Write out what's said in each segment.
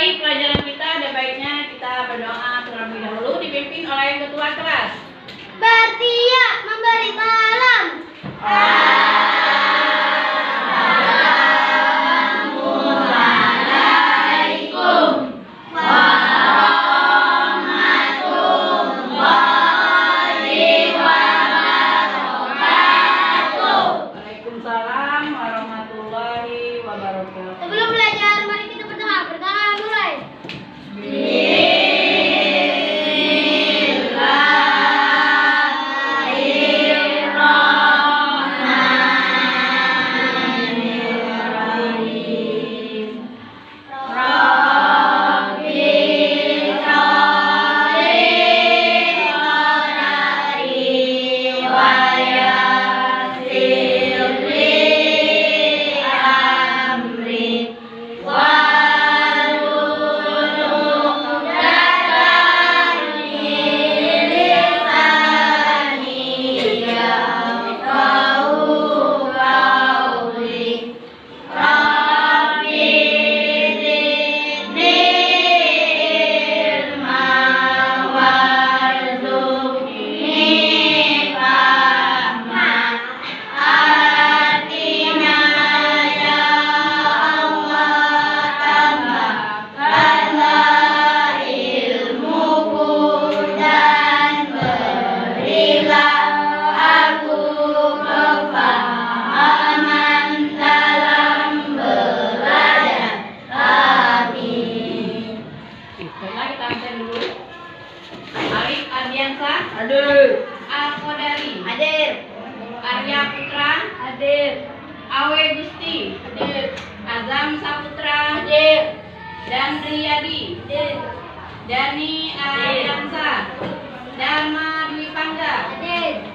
memulai pelajaran kita, ada baiknya kita berdoa terlebih dahulu dipimpin oleh ketua kelas. Bertia memberi salam. Assalamualaikum warahmatullahi wabarakatuh. Waalaikumsalam warahmatullahi wabarakatuh. Sebelum belajar, mari kita berdoa. Pertama mulai. Hadir. Al-Qadari. Hadir. Arya Putra. Hadir. Awe Gusti. Hadir. Azam Saputra. Hadir. Dan Riyadi. Hadir. Dani Ariansa. Dharma Dwi Pangga. Hadir.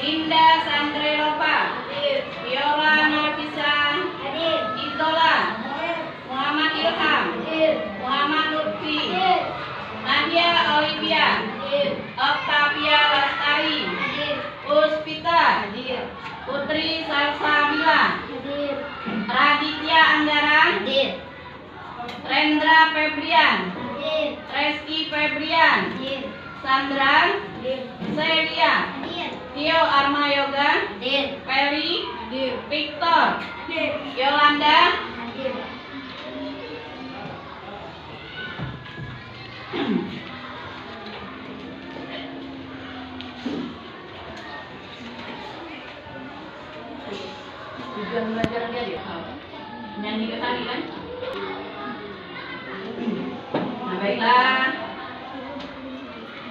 Linda Sandrelopa. Hadir. Viola Nafisa. Hadir. Izola. Hadir. Muhammad Ilham. Hadir. Muhammad Lutfi. Hadir. Nadia Olivia. Hadir. Octavia Lestari. Hadir. Puspita. Hadir. Putri Salsabila. Hadir. Raditya Anggara. Hadir. Rendra Febrian. Hadir. Reski Febrian. Hadir. Sandra. Hadir. Celia. Hadir. Tio Armayoga. Hadir. Feli. Hadir. Victor. Hadir. Yolanda. Hadir. Tujuan belajar dia nyanyi ke tadi kan? Nah baiklah.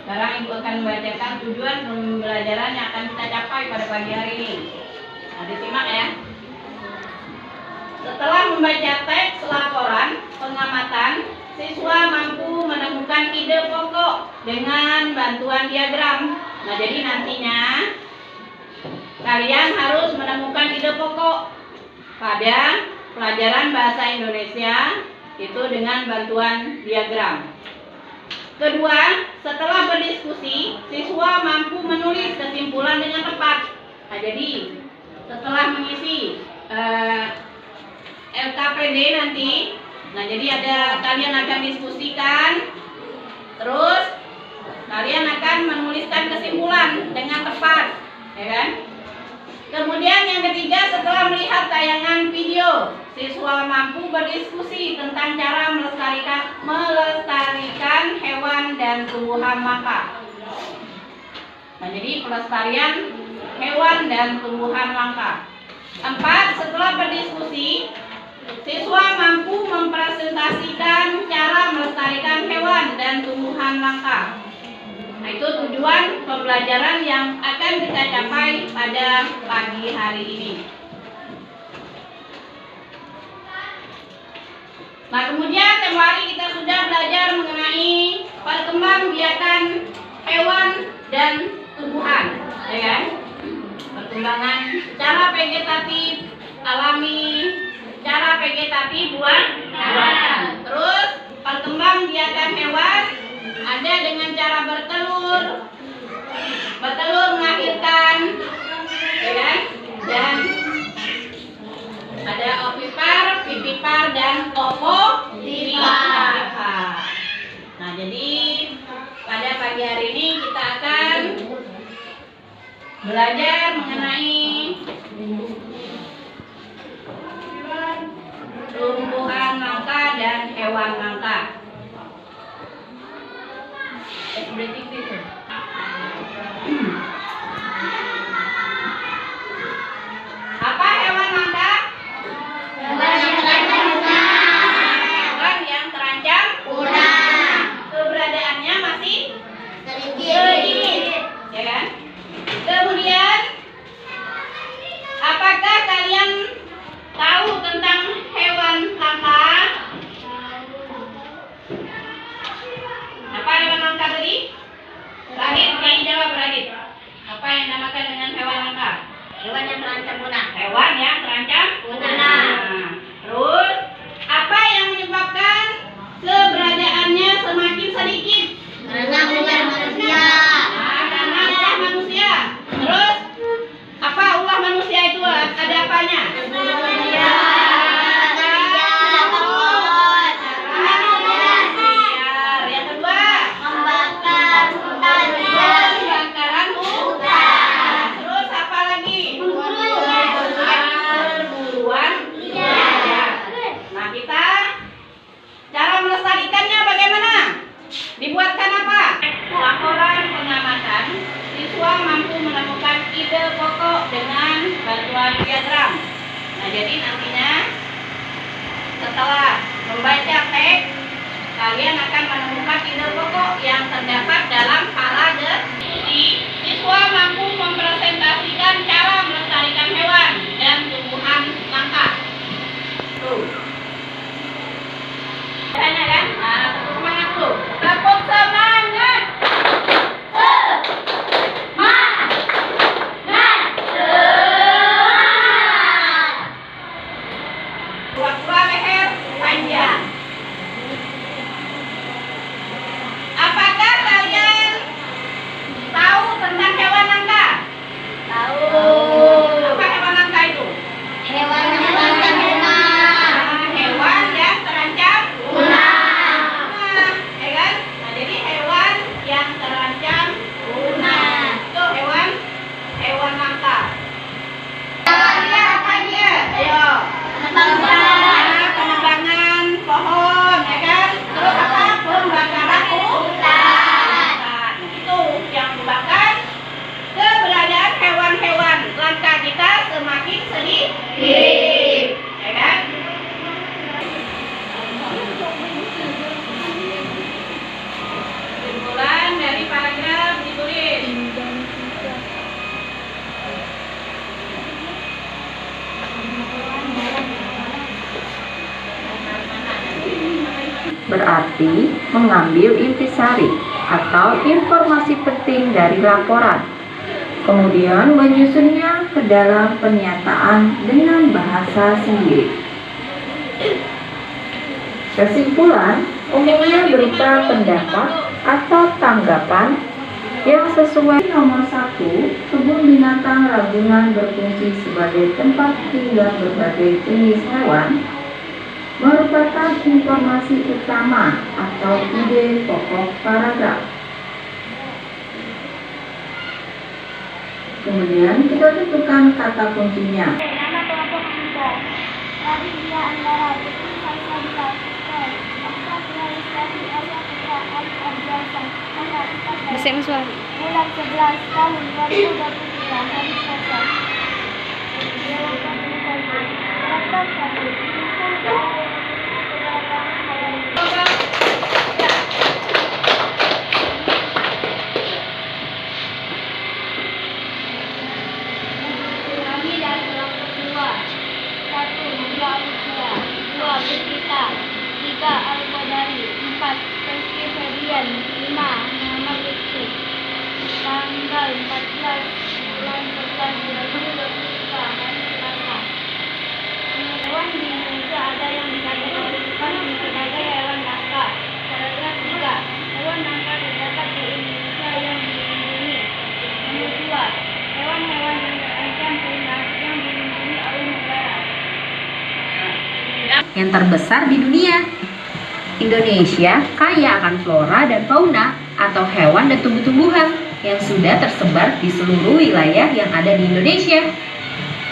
Sekarang ibu akan membacakan tujuan pembelajaran yang akan kita capai pada pagi hari ini. Nah disimak ya. Setelah membaca teks laporan pengamatan, siswa mampu menemukan ide pokok dengan bantuan diagram. Nah jadi nantinya kalian harus menemukan ide pokok pada pelajaran bahasa Indonesia itu dengan bantuan diagram. Kedua, setelah berdiskusi, siswa mampu menulis kesimpulan dengan tepat. Nah, jadi setelah mengisi LKPD nanti, nah jadi kalian akan diskusikan, terus kalian akan menuliskan kesimpulan dengan tepat, ya kan? Kemudian yang ketiga, setelah melihat tayangan video, siswa mampu berdiskusi tentang cara melestarikan hewan dan tumbuhan langka. Nah, jadi pelestarian hewan dan tumbuhan langka. 4. Setelah berdiskusi, siswa mampu mempresentasikan cara melestarikan hewan dan tumbuhan langka. Nah, itu tujuan pembelajaran yang akan kita capai pada pagi hari ini. Nah, kemudian tempo hari kita sudah belajar mengenai perkembangbiakan hewan dan tumbuhan, ya kan? Perkembangan secara vegetatif alami, secara vegetatif buatan. Terus perkembangbiakan hewan ada dengan cara bertelur melahirkan, ya kan? Dan ada ovipar, vivipar, dan ovovivipa. belajar mengenai tumbuhan langka dan hewan langka. Apa hewan langka? Hewan yang terancam punah. Keberadaannya masih sedikit, ya kan? Kemudian, apakah kalian tahu tentang hewan langka? Apa hewan langka tadi? Radit, yang jawab Radit. Apa yang dinamakan dengan hewan langka? Hewan yang terancam punah. Hewan yang terancam punah. Terus, apa yang menyebabkan keberadaannya semakin sedikit? Karena ulah manusia. Karena ulah manusia. Terus, apa ulah manusia itu ada apanya? Yang kedua, Membakar hutan. pembakaran hutan. Terus apa lagi? Perburuan liar. Nah, kita cara melestarikannya bagaimana? Dibuatkan apa? Laporan pengamatan, siswa mampu menemukan ide pokok dengan bantuan diagram. Nah, jadi nantinya setelah membaca teks, kalian akan menemukan ide pokok yang terdapat dalam paragraf diskusi. Siswa mampu mempresentasikan cara melestarikan hewan dan tumbuhan langka. Tuh. Tanya kan? Nah, tepuk semangat dulu. Tepuk semangat. Pura-pura leher panjang. Apakah kalian tahu tentang hewan langka? Tahu. Apa hewan langka itu? Hewan yang terancam punah. Hewan yang terancam Punah. punah, ya kan? Nah, jadi hewan yang terancam punah itu hewan langka. Apa dia? Ayo. Penebangan pohon, ya kan? Terus apa? Pembakaran hutan. Nah, itu yang menyebabkan keberadaan hewan-hewan langka kita semakin sedikit, ya kan? Kesimpulan dari paragraf ditulis. Berarti mengambil intisari atau informasi penting dari laporan, kemudian menyusunnya ke dalam pernyataan dengan bahasa sendiri. Kesimpulan umumnya berupa pendapat atau tanggapan yang sesuai. Nomor 1, kebun binatang Ragunan berfungsi sebagai tempat tinggal berbagai jenis hewan merupakan informasi utama atau ide pokok paragraf. Kemudian kita tentukan kata kuncinya. Nama kelompok kita. Dari dia antara Putri Salsabila, Okta Finalisasi Arya Putra Ali Ardiansyah, tanggal 14 bulan 11 tahun 2023 hari Selasa. Jawaban Muzaki. Daftar 1. Kami dari kelompok 2. 1. Nabila Alusia, 2. Berkita, 3. Al-Qadari, 4. Rizky Febrian, 5. Muhammad Rizky. Tanggal 14 bulan 11 2023 hari Selasa. Hewan di Indonesia ada yang dikategorikan sebagai hewan langka. Paragraf 3. Hewan langka terdapat di Indonesia yang dilindungi. Nomor 2. Hewan-hewan yang terancam punah yang dilindungi oleh negara. Yang terbesar di dunia. Indonesia kaya akan flora dan fauna atau hewan dan tumbuh-tumbuhan yang sudah tersebar di seluruh wilayah yang ada di Indonesia.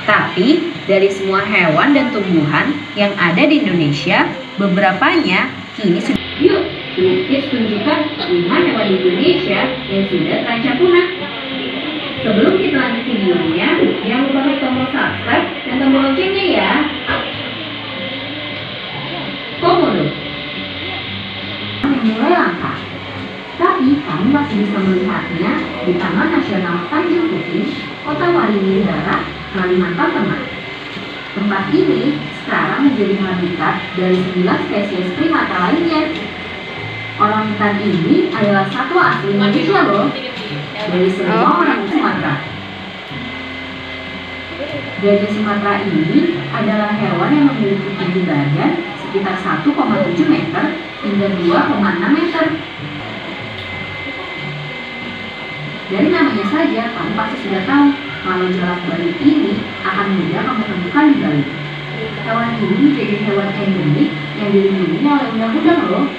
Tapi, dari semua hewan dan tumbuhan yang ada di Indonesia, beberapanya kini sudah... Yuk, Kids tunjukkan 5 hewan di Indonesia yang sudah terancam punah. Sebelum kita lanjut videonya, jangan lupa klik tombol subscribe dan tombol loncengnya ya. Komodo mulai langka, tapi kamu masih bisa melihatnya di Taman Nasional Tanjung Putih, Kota Waringin Barat, Kalimantan Tengah. Tempat ini sekarang menjadi habitat dari 9 spesies primata lainnya. Orangutan ini adalah satwa asli Indonesia loh, dari semua orang Sumatera. Gajah Sumatera ini adalah hewan yang memiliki tinggi badan sekitar 1,7 meter hingga 2,6 meter. Dari namanya saja, kamu pasti sudah tahu kalau jalak Bali ini akan mudah kamu temukan di Bali. Hewan ini menjadi hewan endemik yang dilindungi oleh undang-undang loh.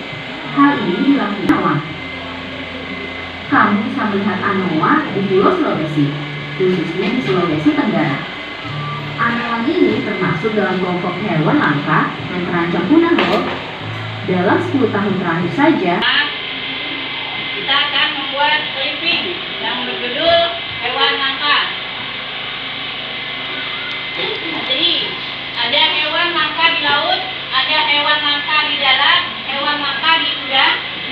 Hal ini dilakukan anoa. Kamu bisa melihat anoa di Pulau Sulawesi, khususnya di Sulawesi Tenggara. Anoa ini termasuk dalam kelompok hewan langka yang terancam punah loh. Dalam 10 tahun terakhir saja, kita akan membuat clipping yang berjudul hewan langka. Jadi ada hewan langka di laut, ada hewan langka di darat, hewan langka di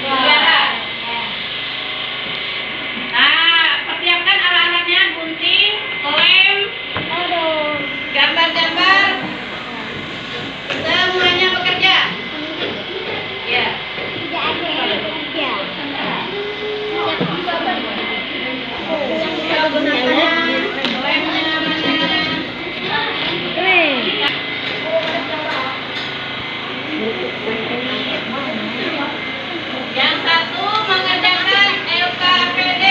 udara. Nah, persiapkan alat-alatnya, gunting, lem, gambar-gambar. Semuanya bekerja. Ya. Yang satu mengerjakan LKPD.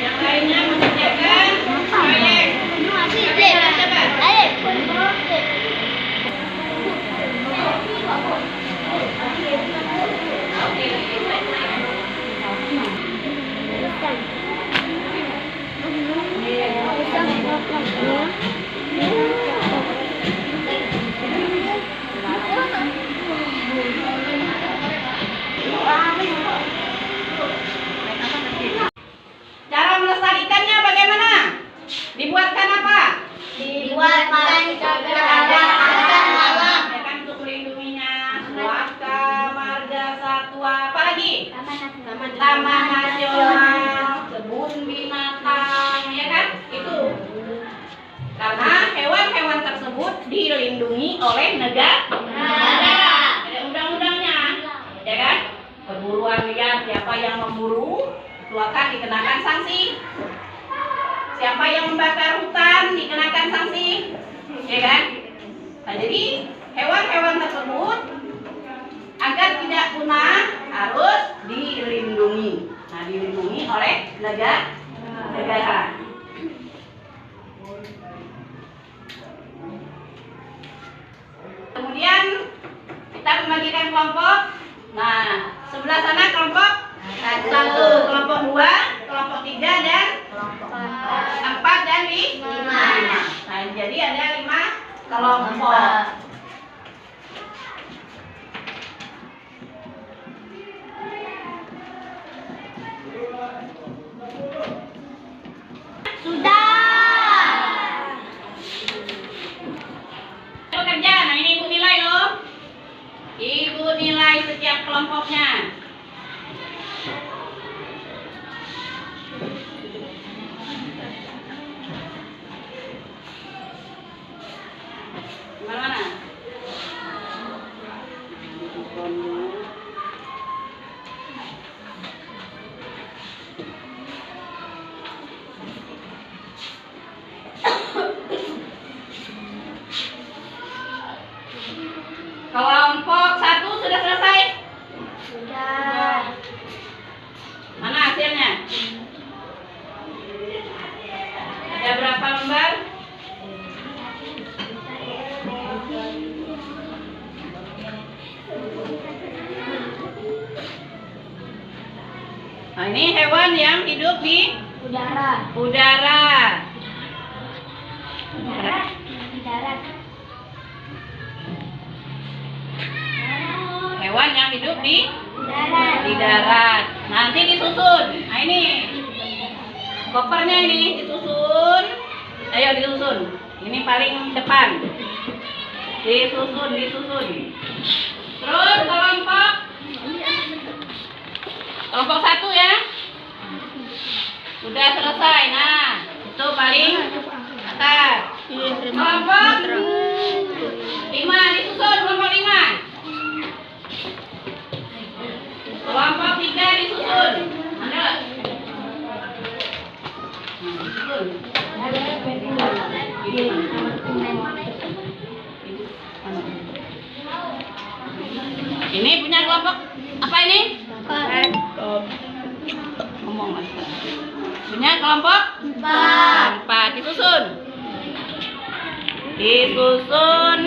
Yang lainnya mengerjakan proyek. Cara melestarikannya bagaimana? Dibuatkan apa? Dibuatkan ada malam, ya kan, untuk melindunginya. Waka, marga satwa, apa lagi? Taman nasional, kebun binatang, ya kan? Itu. Karena hewan-hewan tersebut dilindungi oleh negara. Ada undang-undangnya, ya kan? Perburuan liar, siapa yang memburu itu akan dikenakan sanksi. Siapa yang membakar hutan dikenakan sanksi, ya kan? Nah, jadi hewan-hewan tersebut agar tidak punah harus dilindungi. Nah, dilindungi oleh negara. Kemudian kita membagikan kelompok. Nah, sebelah sana kelompok 1, kelompok 2, kelompok 3 dan 4 dan 5. Nah, jadi ada 5 kelompok. Bekerja. Nah, ini Ibu nilai loh. Ibu nilai setiap kelompoknya. Mana? Kelompok 1 sudah selesai? Sudah. Mana hasilnya? Ada berapa lembar? Nah, ini hewan yang hidup di Udara. udara. Di darat. Hewan yang hidup di Darat. darat. Nanti disusun. Nah, ini kopernya ini disusun. Ayo disusun. Ini paling depan. Disusun. Terus kelompok 1 ya. Sudah selesai. Nah, itu paling atas. Kelompok 5 disusun, kelompok 5. Kelompok 3 disusun. Ada? Ini punya kelompok apa ini? Ngomong Mas. Punya kelompok 4 disusun. Disusun.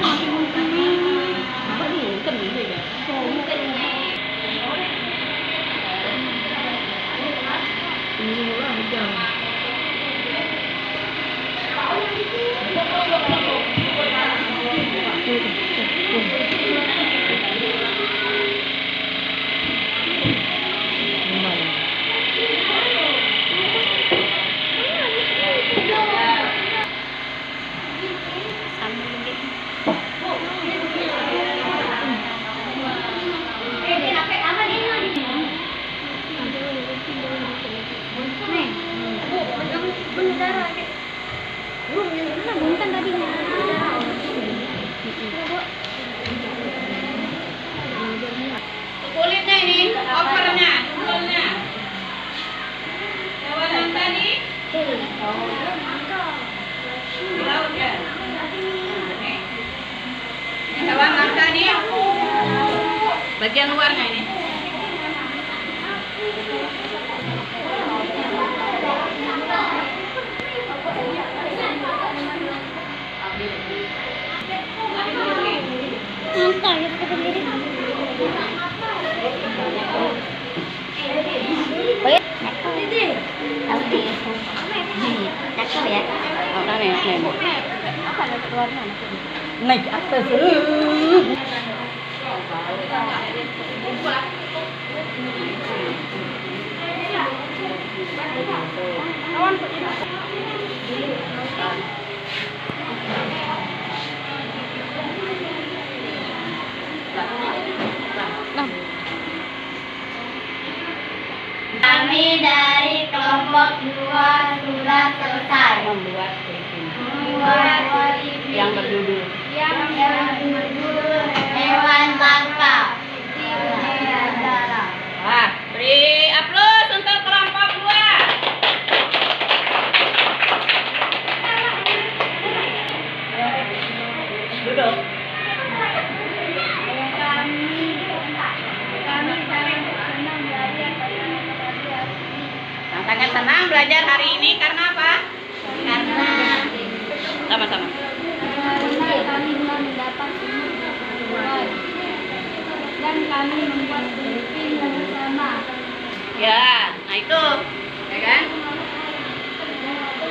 Apa nih? Kan gitu ya. Ini orang jam. Kulitnya ini, opernya, kulitnya. Hewan yang tadi? Di laut ya? Hewan yang tadi? Bagian luarnya ini. Naik atas. Kami dari kelompok 2 sudah selesai Membuat yang berjudul berjudul hewan langka. Wah, beri aplaus untuk kelompok 2. Duduk. Sangat senang belajar hari ini karena apa? Karena Sama-sama. kami mendapat pengetahuan dan kami membuat briefing bersama. Ya, nah itu, ya kan?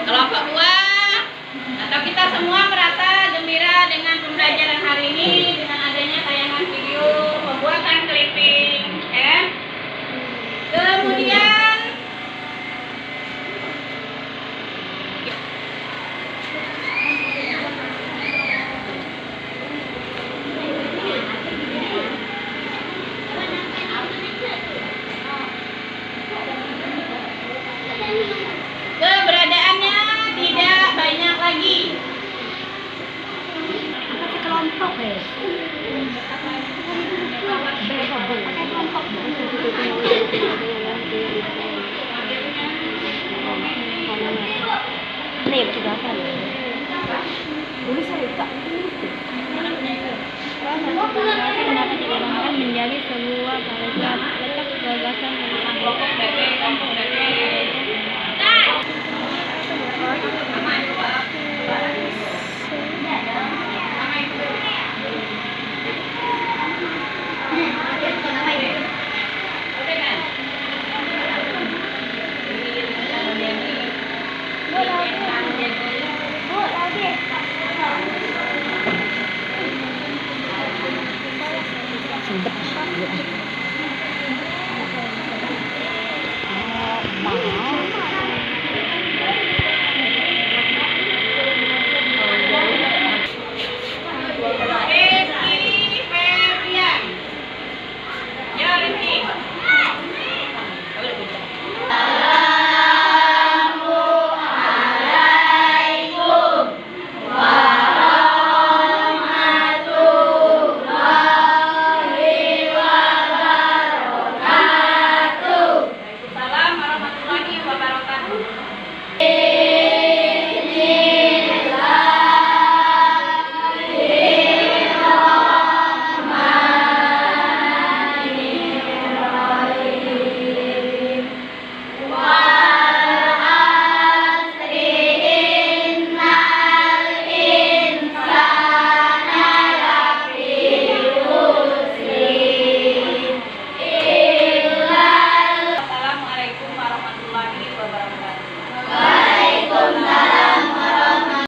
Kelompok 2 atau kita semua merasa gembira dengan pembelajaran hari ini dengan adanya tayangan video pembuatan clipping, ya. Kemudian keberadaannya tidak banyak lagi. Kelompok ini sudah apa? Dulu saya lupa. Kenapa dikembangkan menjadi sebuah paragraf letak gagasan tentang kelompok Sedap.